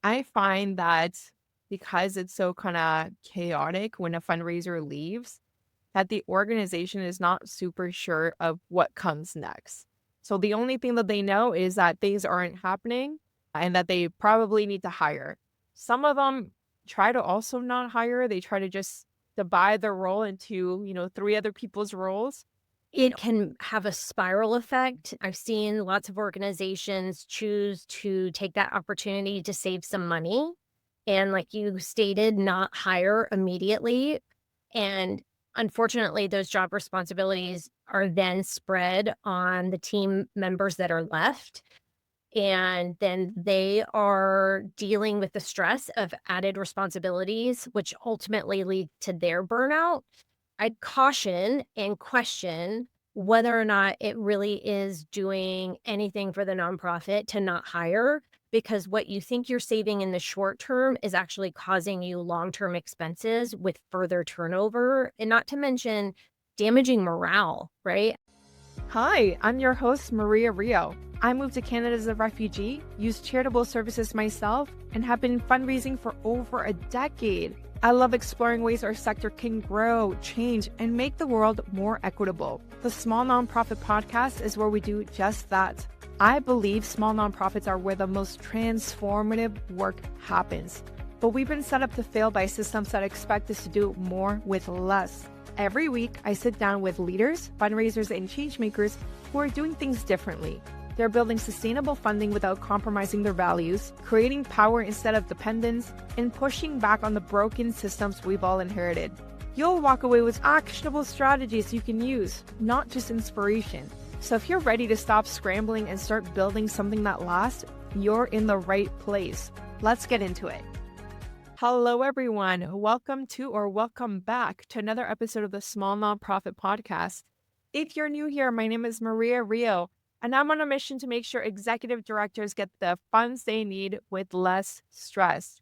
I find that because it's so kind of chaotic when a fundraiser leaves, that the organization is not super sure of what comes next. So the only thing that they know is that things aren't happening and that they probably need to hire. Some of them try to also not hire. They try to just divide their role into, three other people's roles. It can have a spiral effect. I've seen lots of organizations choose to take that opportunity to save some money and, like you stated, not hire immediately. And unfortunately, those job responsibilities are then spread on the team members that are left. And then they are dealing with the stress of added responsibilities, which ultimately lead to their burnout. I'd caution and question whether or not it really is doing anything for the nonprofit to not hire, because what you think you're saving in the short term is actually causing you long-term expenses with further turnover, and not to mention damaging morale, right? Hi, I'm your host, Maria Rio. I moved to Canada as a refugee, used charitable services myself, and have been fundraising for over a decade. I love exploring ways our sector can grow, change, and make the world more equitable. The Small Nonprofit Podcast is where we do just that. I believe small nonprofits are where the most transformative work happens. But we've been set up to fail by systems that expect us to do more with less. Every week, I sit down with leaders, fundraisers, and changemakers who are doing things differently. They're building sustainable funding without compromising their values, creating power instead of dependence, and pushing back on the broken systems we've all inherited. You'll walk away with actionable strategies you can use, not just inspiration. So if you're ready to stop scrambling and start building something that lasts, you're in the right place. Let's get into it. Hello, everyone. Welcome to or welcome back to another episode of the Small Nonprofit Podcast. If you're new here, my name is Maria Rio, and I'm on a mission to make sure executive directors get the funds they need with less stress.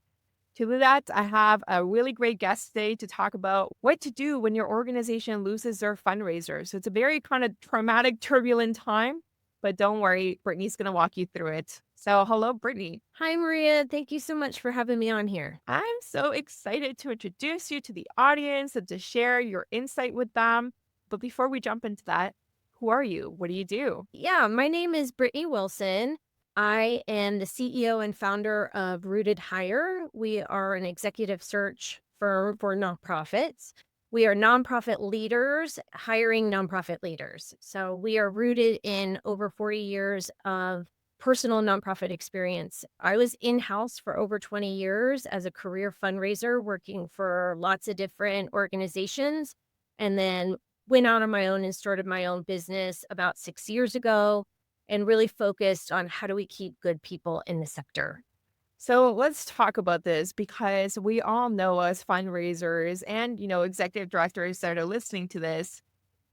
To do that, I have a really great guest today to talk about what to do when your organization loses their fundraiser. So it's a very kind of traumatic, turbulent time, but don't worry, Brittany's going to walk you through it. So, hello, Brittany. Hi, Maria. Thank you so much for having me on here. I'm so excited to introduce you to the audience and to share your insight with them. But before we jump into that, who are you? What do you do? Yeah, my name is Brittny Wilson. I am the CEO and founder of Rooted Hire. We are an executive search firm for nonprofits. We are nonprofit leaders hiring nonprofit leaders. So we are rooted in over 40 years of personal nonprofit experience. I was in-house for over 20 years as a career fundraiser, working for lots of different organizations, and then went out on my own and started my own business about 6 years ago and really focused on how do we keep good people in the sector. So let's talk about this because we all know as fundraisers and, executive directors that are listening to this,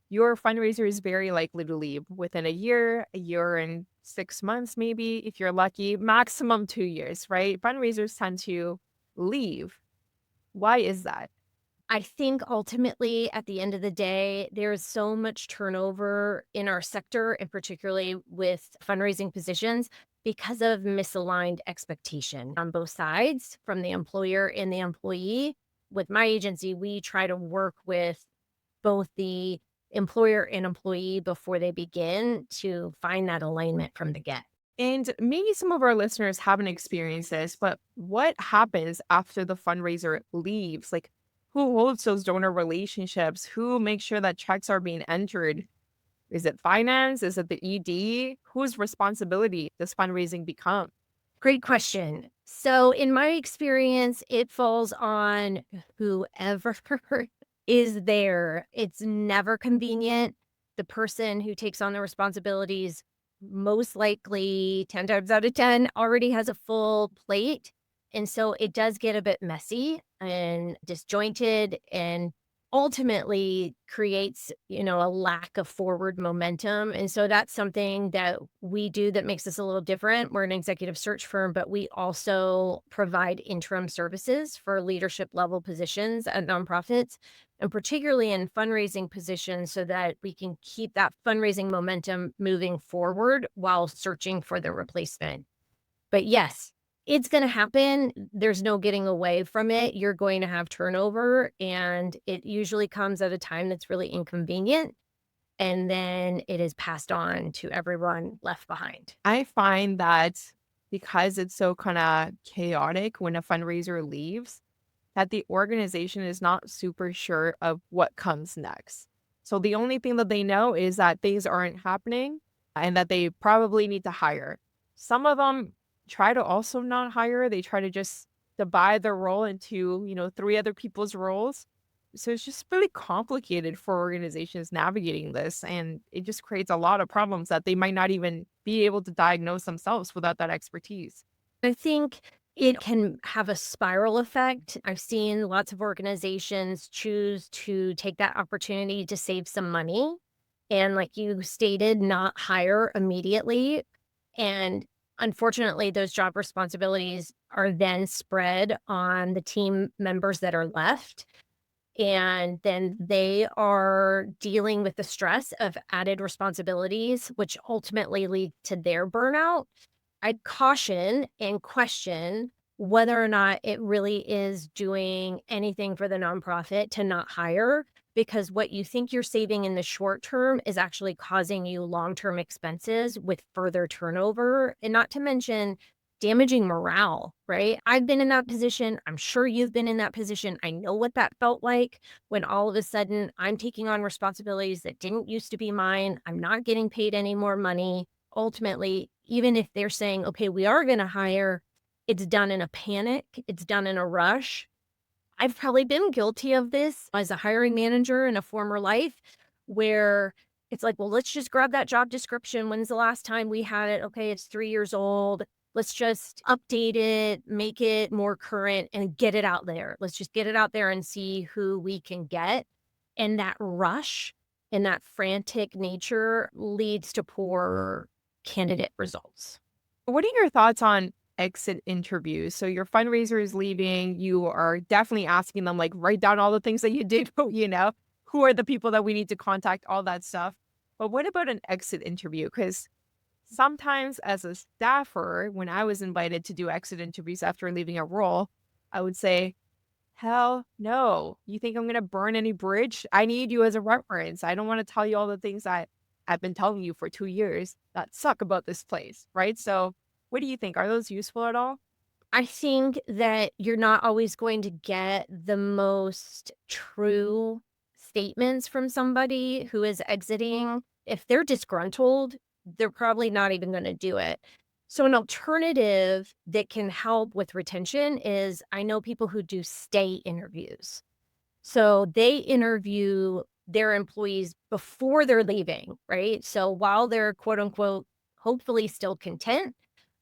your fundraiser is very likely to leave within a year and 6 months, maybe, if you're lucky, maximum 2 years, right? Fundraisers tend to leave. Why is that? I think ultimately, at the end of the day, there's so much turnover in our sector, and particularly with fundraising positions, because of misaligned expectation on both sides from the employer and the employee. With my agency, we try to work with both the employer and employee before they begin to find that alignment from the get. And maybe some of our listeners haven't experienced this, but what happens after the fundraiser leaves? Like, who holds those donor relationships? Who makes sure that checks are being entered? Is it finance? Is it the ED? Whose responsibility does fundraising become? Great question. So, in my experience, it falls on whoever is there. It's never convenient. The person who takes on the responsibilities, most likely 10 times out of 10, already has a full plate. And so it does get a bit messy and disjointed and ultimately creates, a lack of forward momentum. And so that's something that we do that makes us a little different. We're an executive search firm, but we also provide interim services for leadership level positions at nonprofits, and particularly in fundraising positions so that we can keep that fundraising momentum moving forward while searching for the replacement. But yes, It's gonna happen. There's no getting away from it. You're going to have turnover, and it usually comes at a time that's really inconvenient, and then it is passed on to everyone left behind. I find that because it's so kind of chaotic when a fundraiser leaves, that the organization is not super sure of what comes next. So the only thing that they know is that things aren't happening and that they probably need to hire. Some of them try to also not hire. They try to just divide their role into, three other people's roles. So it's just really complicated for organizations navigating this. And it just creates a lot of problems that they might not even be able to diagnose themselves without that expertise. I think it can have a spiral effect. I've seen lots of organizations choose to take that opportunity to save some money and, like you stated, not hire immediately. And unfortunately, those job responsibilities are then spread on the team members that are left. And then they are dealing with the stress of added responsibilities, which ultimately lead to their burnout. I'd caution and question whether or not it really is doing anything for the nonprofit to not hire, because what you think you're saving in the short term is actually causing you long-term expenses with further turnover, and not to mention damaging morale, right? I've been in that position. I'm sure you've been in that position. I know what that felt like when all of a sudden I'm taking on responsibilities that didn't used to be mine. I'm not getting paid any more money. Ultimately, even if they're saying, okay, we are going to hire, it's done in a panic, it's done in a rush. I've probably been guilty of this as a hiring manager in a former life where it's like, well, let's just grab that job description. When's the last time we had it? Okay, it's 3 years old. Let's just update it, make it more current, and get it out there. Let's just get it out there and see who we can get. And that rush and that frantic nature leads to poor candidate results. What are your thoughts on exit interviews? So your fundraiser is leaving, you are definitely asking them, like, write down all the things that you did, who are the people that we need to contact, all that stuff. But what about an exit interview? Because sometimes as a staffer, when I was invited to do exit interviews after leaving a role, I would say, hell no. You think I'm going to burn any bridge? I need you as a reference. I don't want to tell you all the things that I've been telling you for 2 years that suck about this place, right? So what do you think? Are those useful at all? I think that you're not always going to get the most true statements from somebody who is exiting. If they're disgruntled, they're probably not even going to do it. So, an alternative that can help with retention is I know people who do stay interviews. So, they interview their employees before they're leaving, right? So, while they're quote unquote, hopefully still content,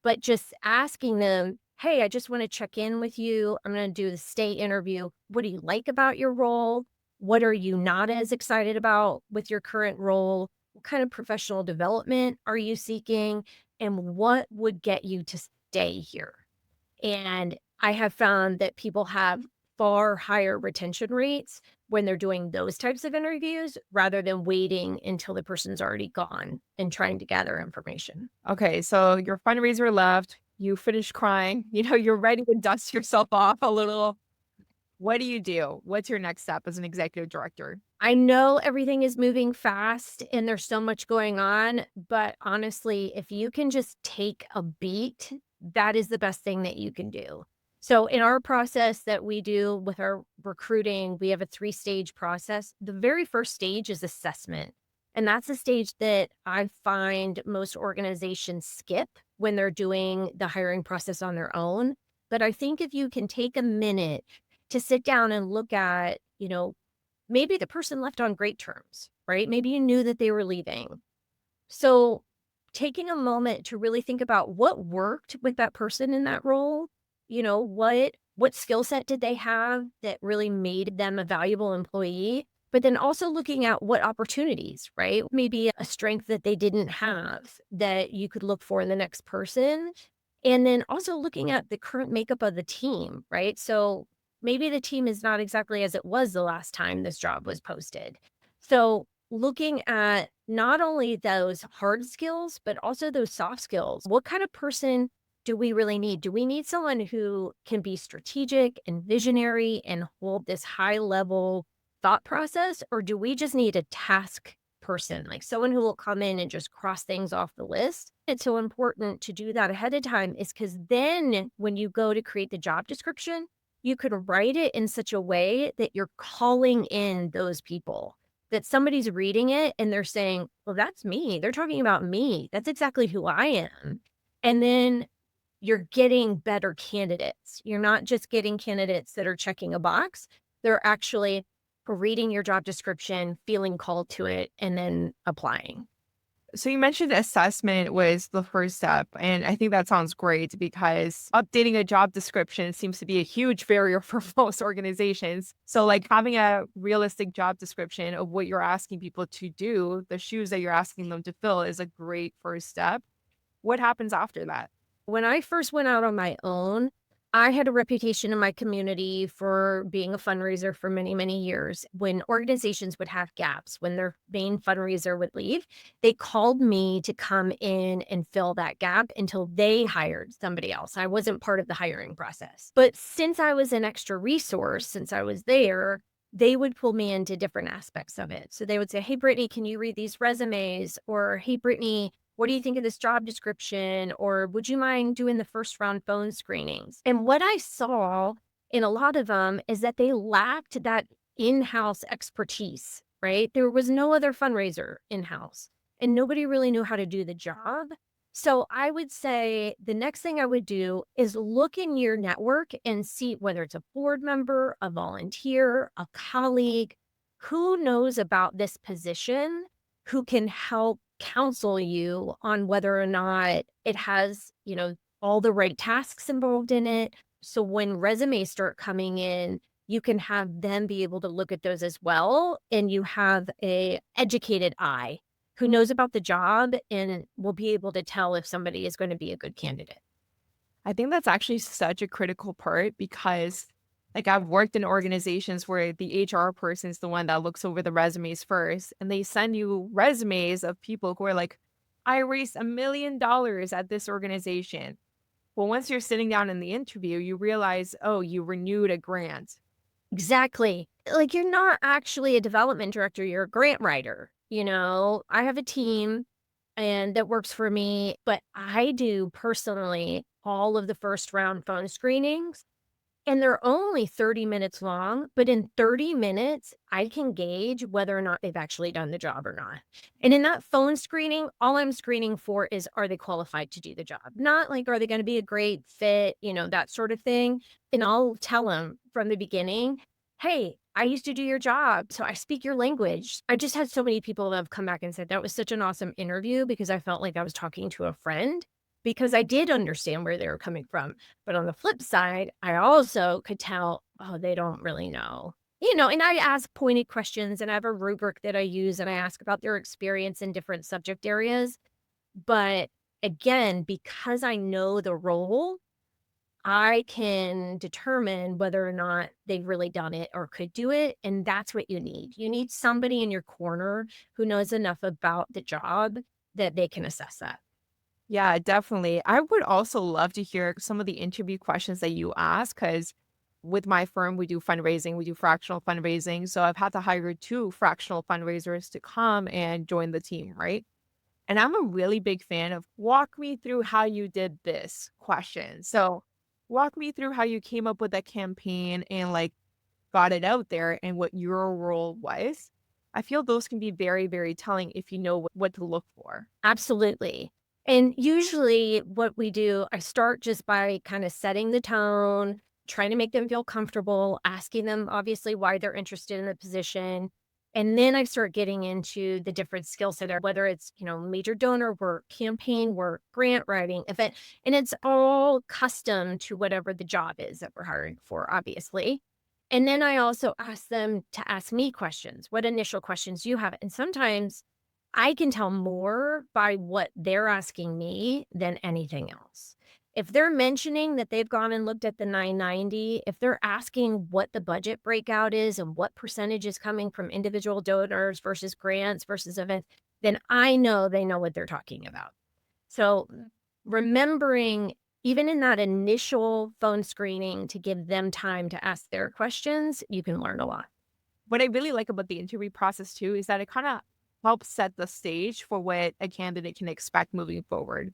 but just asking them, "Hey, I just wanna check in with you. I'm gonna do the stay interview. What do you like about your role? What are you not as excited about with your current role? What kind of professional development are you seeking? And what would get you to stay here?" And I have found that people have far higher retention rates when they're doing those types of interviews rather than waiting until the person's already gone and trying to gather information. Okay, so your fundraiser left, you finish crying, you're ready to dust yourself off a little. What do you do? What's your next step as an executive director? I know everything is moving fast and there's so much going on, but honestly, if you can just take a beat, that is the best thing that you can do. So, in our process that we do with our recruiting, we have a three-stage process. The very first stage is assessment. And that's a stage that I find most organizations skip when they're doing the hiring process on their own. But I think if you can take a minute to sit down and look at, maybe the person left on great terms, right? Maybe you knew that they were leaving. So taking a moment to really think about what worked with that person in that role, what skill set did they have that really made them a valuable employee? But then also looking at what opportunities, right? Maybe a strength that they didn't have that you could look for in the next person. And then also looking at the current makeup of the team, right? So maybe the team is not exactly as it was the last time this job was posted. So looking at not only those hard skills, but also those soft skills. What kind of person do we really need? Do we need someone who can be strategic and visionary and hold this high level thought process? Or do we just need a task person, like someone who will come in and just cross things off the list? It's so important to do that ahead of time is because then when you go to create the job description, you could write it in such a way that you're calling in those people, that somebody's reading it and they're saying, well, that's me. They're talking about me. That's exactly who I am. And then you're getting better candidates. You're not just getting candidates that are checking a box. They're actually reading your job description, feeling called to it, and then applying. So you mentioned assessment was the first step, and I think that sounds great because updating a job description seems to be a huge barrier for most organizations. So like having a realistic job description of what you're asking people to do, the shoes that you're asking them to fill is a great first step. What happens after that? When I first went out on my own, I had a reputation in my community for being a fundraiser for many, many years. When organizations would have gaps, when their main fundraiser would leave, they called me to come in and fill that gap until they hired somebody else. I wasn't part of the hiring process. But since I was an extra resource, since I was there, they would pull me into different aspects of it. So they would say, hey, Brittny, can you read these resumes? Or, hey, Brittny, what do you think of this job description? Or would you mind doing the first round phone screenings? And what I saw in a lot of them is that they lacked that in-house expertise, right? There was no other fundraiser in-house and nobody really knew how to do the job. So I would say the next thing I would do is look in your network and see whether it's a board member, a volunteer, a colleague, who knows about this position, who can help counsel you on whether or not it has, all the right tasks involved in it. So when resumes start coming in, you can have them be able to look at those as well. And you have a educated eye who knows about the job and will be able to tell if somebody is going to be a good candidate. I think that's actually such a critical part because like I've worked in organizations where the HR person is the one that looks over the resumes first and they send you resumes of people who are like, I raised $1 million at this organization. Well, once you're sitting down in the interview, you realize, oh, you renewed a grant. Exactly. Like you're not actually a development director, you're a grant writer. I have a team and that works for me, but I do personally all of the first round phone screenings. And they're only 30 minutes long, but in 30 minutes, I can gauge whether or not they've actually done the job or not. And in that phone screening, all I'm screening for is, are they qualified to do the job? Not like, are they going to be a great fit, that sort of thing. And I'll tell them from the beginning, hey, I used to do your job, so I speak your language. I just had so many people that have come back and said, that was such an awesome interview because I felt like I was talking to a friend because I did understand where they were coming from. But on the flip side, I also could tell, oh, they don't really know. And I ask pointed questions and I have a rubric that I use and I ask about their experience in different subject areas. But again, because I know the role, I can determine whether or not they've really done it or could do it. And that's what you need. You need somebody in your corner who knows enough about the job that they can assess that. Yeah, definitely. I would also love to hear some of the interview questions that you ask because with my firm, we do fundraising, we do fractional fundraising. So I've had to hire two fractional fundraisers to come and join the team, right? And I'm a really big fan of walk me through how you did this question. So walk me through how you came up with that campaign and like got it out there and what your role was. I feel those can be very, very telling if you know what to look for. Absolutely. And usually what we do, I start just by kind of setting the tone, trying to make them feel comfortable, asking them obviously why they're interested in the position. And then I start getting into the different skill set, whether it's, major donor work, campaign work, grant writing, event, and it's all custom to whatever the job is that we're hiring for, obviously. And then I also ask them to ask me questions. What initial questions do you have? And sometimes I can tell more by what they're asking me than anything else. If they're mentioning that they've gone and looked at the 990, if they're asking what the budget breakout is and what percentage is coming from individual donors versus grants versus events, then I know they know what they're talking about. So remembering even in that initial phone screening to give them time to ask their questions, you can learn a lot. What I really like about the interview process too is that it kind of helps set the stage for what a candidate can expect moving forward.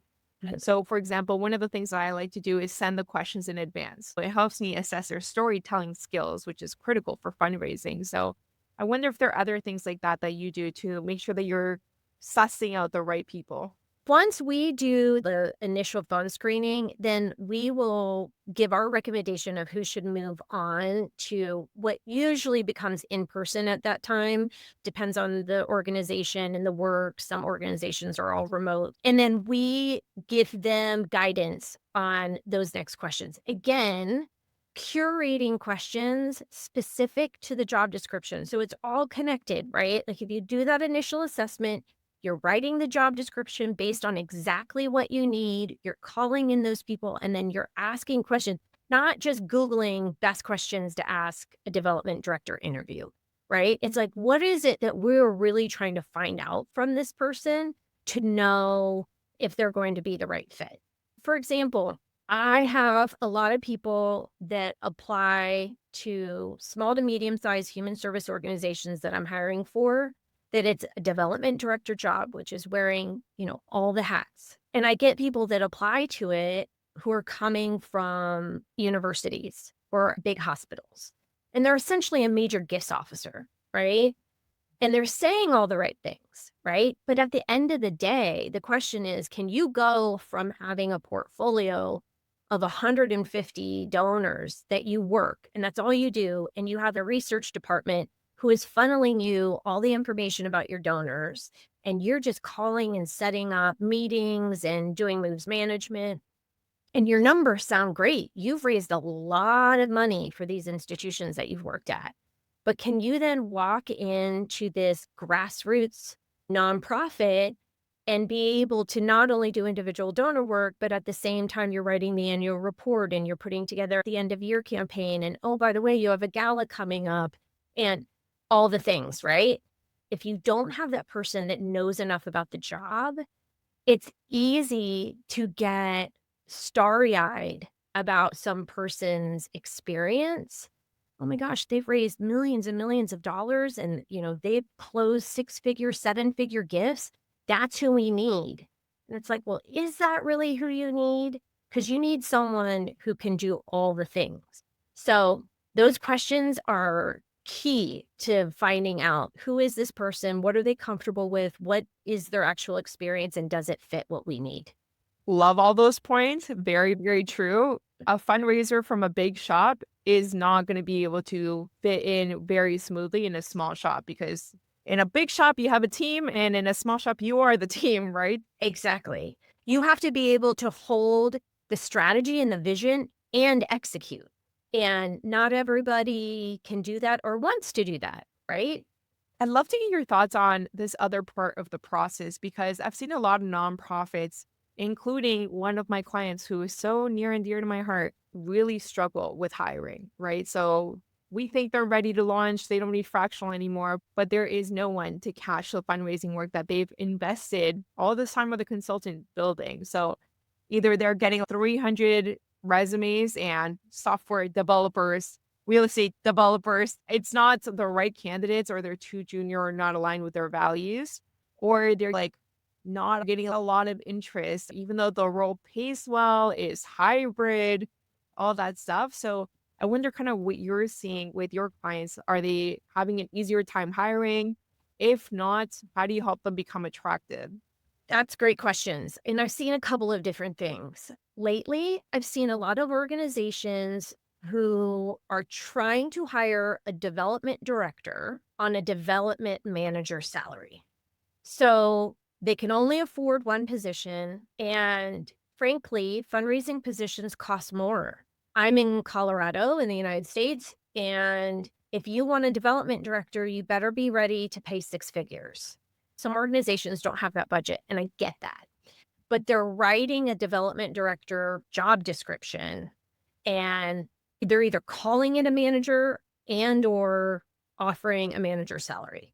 So, for example, one of the things that I like to do is send the questions in advance. It helps me assess their storytelling skills, which is critical for fundraising. So, I wonder if there are other things like that that you do to make sure that you're sussing out the right people. Once we do the initial phone screening, then we will give our recommendation of who should move on to what usually becomes in person at that time. Depends on the organization and the work. Some organizations are all remote. And then we give them guidance on those next questions. Again, curating questions specific to the job description. So it's all connected, right? Like if you do that initial assessment, you're writing the job description based on exactly what you need. You're calling in those people and then you're asking questions, not just Googling best questions to ask a development director interview, right? It's like, what is it that we're really trying to find out from this person to know if they're going to be the right fit? For example, I have a lot of people that apply to small to medium-sized human service organizations that I'm hiring for, that it's a development director job, which is wearing, all the hats. And I get people that apply to it who are coming from universities or big hospitals. And they're essentially a major gifts officer, right? And they're saying all the right things, right? But at the end of the day, the question is, can you go from having a portfolio of 150 donors that you work, and that's all you do, and you have a research department who is funneling you all the information about your donors, and you're just calling and setting up meetings and doing moves management, and your numbers sound great. You've raised a lot of money for these institutions that you've worked at. But can you then walk into this grassroots nonprofit and be able to not only do individual donor work, but at the same time, you're writing the annual report and you're putting together the end of year campaign. And oh, by the way, you have a gala coming up and all the things, right? If you don't have that person that knows enough about the job, it's easy to get starry-eyed about some person's experience. Oh my gosh, they've raised millions and millions of dollars and, they've closed 6-figure, 7-figure gifts. That's who we need. And it's like, well, is that really who you need? Because you need someone who can do all the things. So those questions are key to finding out who is this person? What are they comfortable with? What is their actual experience? And does it fit what we need? Love all those points. Very, very true. A fundraiser from a big shop is not going to be able to fit in very smoothly in a small shop because in a big shop, you have a team, and in a small shop, you are the team, right? Exactly. You have to be able to hold the strategy and the vision and execute. And not everybody can do that or wants to do that, right? I'd love to get your thoughts on this other part of the process because I've seen a lot of nonprofits, including one of my clients who is so near and dear to my heart, really struggle with hiring, right? So we think they're ready to launch, they don't need fractional anymore, but there is no one to cash the fundraising work that they've invested all this time with a consultant building. So either they're getting 300 resumes and software developers, real estate developers. It's not the right candidates, or they're too junior or not aligned with their values, or they're like not getting a lot of interest, even though the role pays well, is hybrid, all that stuff. So I wonder kind of what you're seeing with your clients. Are they having an easier time hiring? If not, how do you help them become attractive? That's great questions. And I've seen a couple of different things. Lately, I've seen a lot of organizations who are trying to hire a development director on a development manager salary. So they can only afford one position. And frankly, fundraising positions cost more. I'm in Colorado in the United States. And if you want a development director, you better be ready to pay 6 figures. Some organizations don't have that budget, and I get that. But they're writing a development director job description, and they're either calling it a manager and or offering a manager salary.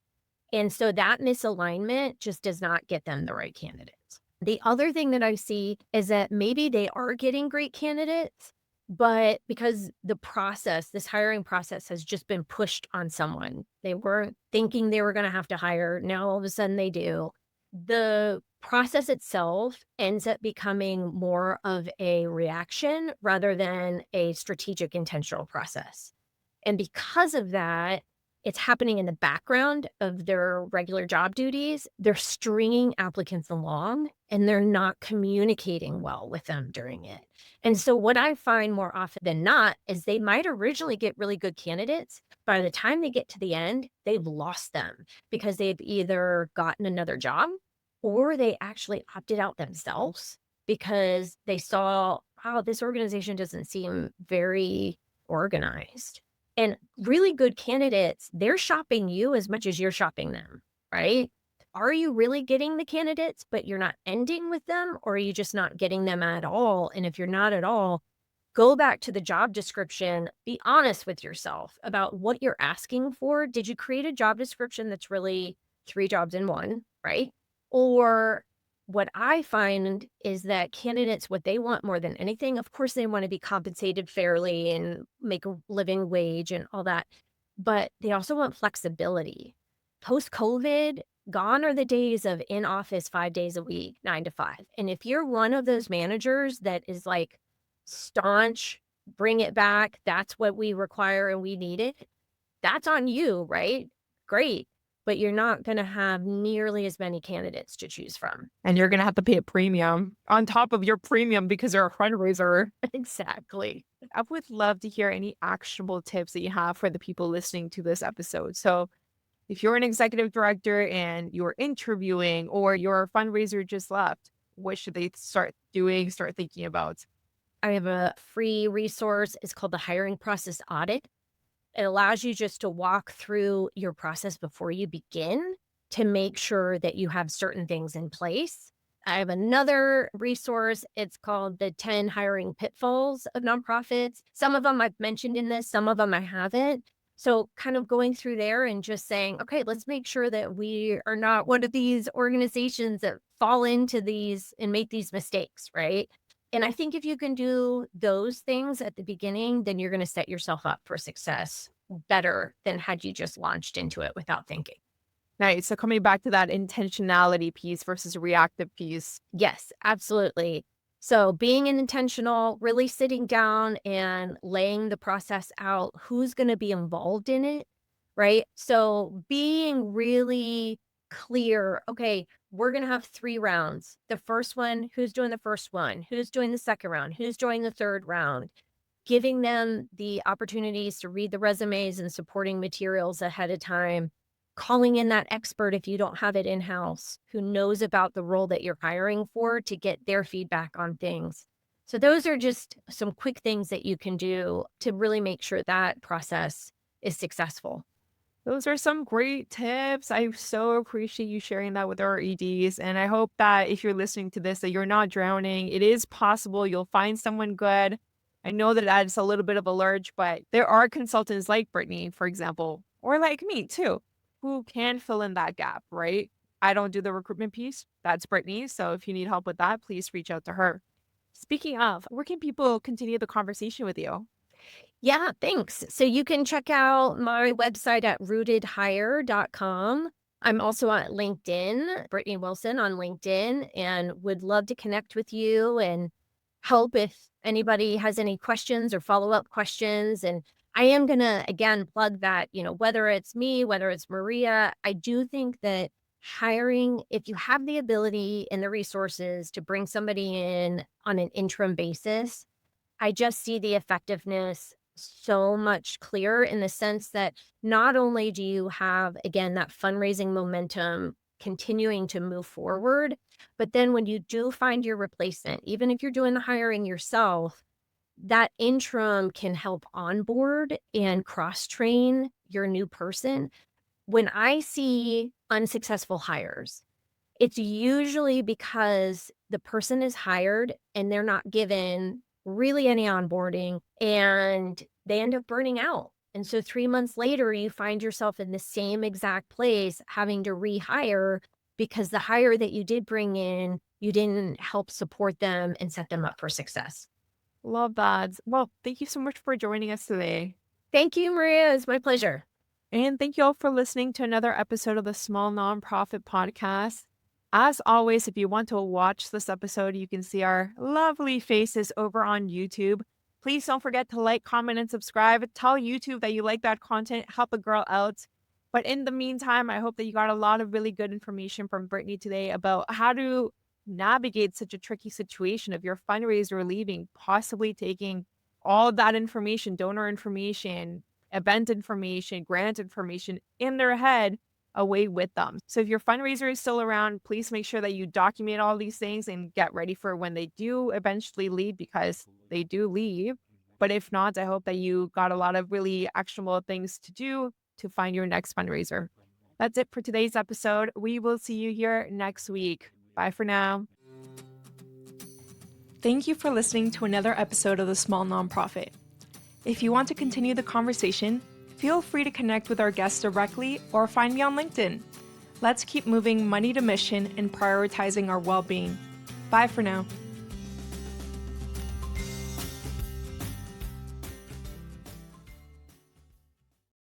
And so that misalignment just does not get them the right candidates. The other thing that I see is that maybe they are getting great candidates, but because the process, this hiring process has just been pushed on someone. They weren't thinking they were going to have to hire. Now all of a sudden they do. The process itself ends up becoming more of a reaction rather than a strategic intentional process. And because of that, it's happening in the background of their regular job duties. They're stringing applicants along and they're not communicating well with them during it. And so, what I find more often than not is they might originally get really good candidates. By the time they get to the end, they've lost them because they've either gotten another job or they actually opted out themselves because they saw, wow, this organization doesn't seem very organized. And really good candidates, they're shopping you as much as you're shopping them, right? Are you really getting the candidates, but you're not ending with them, or are you just not getting them at all? And if you're not at all, go back to the job description, be honest with yourself about what you're asking for. Did you create a job description that's really 3 jobs in one, right? Or what I find is that candidates, what they want more than anything, of course, they want to be compensated fairly and make a living wage and all that, but they also want flexibility. Post COVID, gone are the days of in office 5 days a week, 9 to 5. And if you're one of those managers that is like staunch, bring it back, that's what we require and we need it, that's on you, right? Great. But you're not going to have nearly as many candidates to choose from. And you're going to have to pay a premium on top of your premium because you're a fundraiser. Exactly. I would love to hear any actionable tips that you have for the people listening to this episode. So if you're an executive director and you're interviewing or your fundraiser just left, what should they start doing, start thinking about? I have a free resource. It's called the Hiring Process Audit. It allows you just to walk through your process before you begin to make sure that you have certain things in place. I have another resource. It's called the 10 Hiring Pitfalls of Nonprofits. Some of them I've mentioned in this, some of them I haven't. So kind of going through there and just saying, okay, let's make sure that we are not one of these organizations that fall into these and make these mistakes, right? And I think if you can do those things at the beginning, then you're going to set yourself up for success better than had you just launched into it without thinking. Nice. So coming back to that intentionality piece versus reactive piece. Yes, absolutely. So being intentional, really sitting down and laying the process out, who's going to be involved in it, right? So being really clear, okay, we're going to have 3 rounds. The first one, who's doing the first one? Who's doing the second round? Who's doing the third round? Giving them the opportunities to read the resumes and supporting materials ahead of time, calling in that expert if you don't have it in-house, who knows about the role that you're hiring for to get their feedback on things. So those are just some quick things that you can do to really make sure that process is successful. Those are some great tips. I so appreciate you sharing that with our EDs. And I hope that if you're listening to this, that you're not drowning. It is possible you'll find someone good. I know that that's a little bit of a lurch, but there are consultants like Brittny, for example, or like me too, who can fill in that gap, right? I don't do the recruitment piece. That's Brittny. So if you need help with that, please reach out to her. Speaking of, where can people continue the conversation with you? Yeah, thanks. So you can check out my website at rootedhire.com. I'm also on LinkedIn, Brittny Wilson on LinkedIn, and would love to connect with you and help if anybody has any questions or follow-up questions. And I am going to, again, plug that, whether it's me, whether it's Maria, I do think that hiring, if you have the ability and the resources to bring somebody in on an interim basis, I just see the effectiveness so much clearer in the sense that not only do you have, again, that fundraising momentum continuing to move forward, but then when you do find your replacement, even if you're doing the hiring yourself, that interim can help onboard and cross-train your new person. When I see unsuccessful hires, it's usually because the person is hired and they're not given really any onboarding and they end up burning out. And so 3 months later, you find yourself in the same exact place having to rehire because the hire that you did bring in, you didn't help support them and set them up for success. Love that. Well, thank you so much for joining us today. Thank you, Maria. It's my pleasure. And thank you all for listening to another episode of the Small Nonprofit Podcast. As always, if you want to watch this episode, you can see our lovely faces over on YouTube. Please don't forget to like, comment, and subscribe. Tell YouTube that you like that content. Help a girl out. But in the meantime, I hope that you got a lot of really good information from Brittny today about how to navigate such a tricky situation of your fundraiser leaving, possibly taking all of that information, donor information, event information, grant information in their head away with them. So if your fundraiser is still around, please make sure that you document all these things and get ready for when they do eventually leave, because they do leave. But if not, I hope that you got a lot of really actionable things to do to find your next fundraiser. That's it for today's episode. We will see you here next week. Bye for now. Thank you for listening to another episode of The Small Nonprofit. If you want to continue the conversation, feel free to connect with our guests directly or find me on LinkedIn. Let's keep moving money to mission and prioritizing our well-being. Bye for now.